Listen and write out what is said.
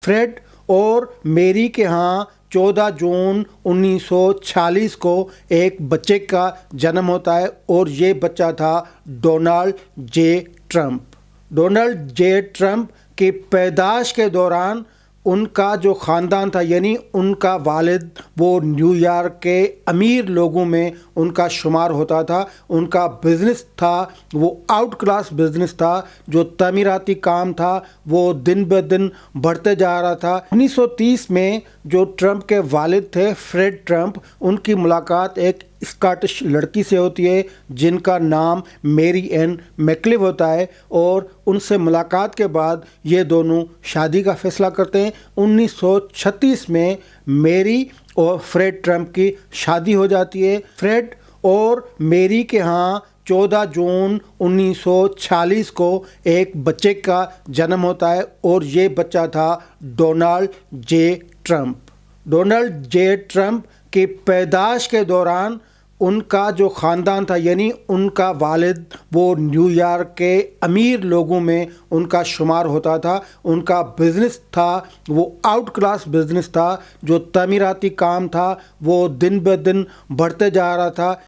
Fred اور میری کے ہاں 14 جون 1946 کو ایک بچے کا جنم ہوتا ہے اور یہ بچہ تھا ڈونلڈ جے ٹرمپ۔ ڈونلڈ جے ٹرمپ کی پیدائش کے دوران ان کا جو خاندان تھا، یعنی ان کا والد، وہ نیو یارک کے امیر لوگوں میں ان کا شمار ہوتا تھا۔ ان کا بزنس تھا، وہ آؤٹ کلاس بزنس تھا۔ جو تعمیراتی کام تھا وہ دن بہ دن بڑھتے جا رہا تھا۔ 1930 میں جو ٹرمپ کے والد تھے فریڈ ٹرمپ، ان کی ملاقات ایک اسکاٹش لڑکی سے ہوتی ہے جن کا نام میری این میکلیو ہوتا ہے، اور ان سے ملاقات کے بعد یہ دونوں شادی کا فیصلہ کرتے ہیں۔ 1936 میں میری اور فریڈ ٹرمپ کی شادی ہو جاتی ہے۔ فریڈ اور میری کے ہاں 14 جون 1946 کو ایک بچے کا جنم ہوتا ہے اور یہ بچہ تھا ڈونلڈ جے ٹرمپ۔ ڈونلڈ جے ٹرمپ کی پیدائش کے دوران ان کا جو خاندان تھا، یعنی ان کا والد، وہ نیو یارک کے امیر لوگوں میں ان کا شمار ہوتا تھا۔ ان کا بزنس تھا، وہ آؤٹ کلاس بزنس تھا۔ جو تعمیراتی کام تھا وہ دن بہ دن بڑھتے جا رہا تھا۔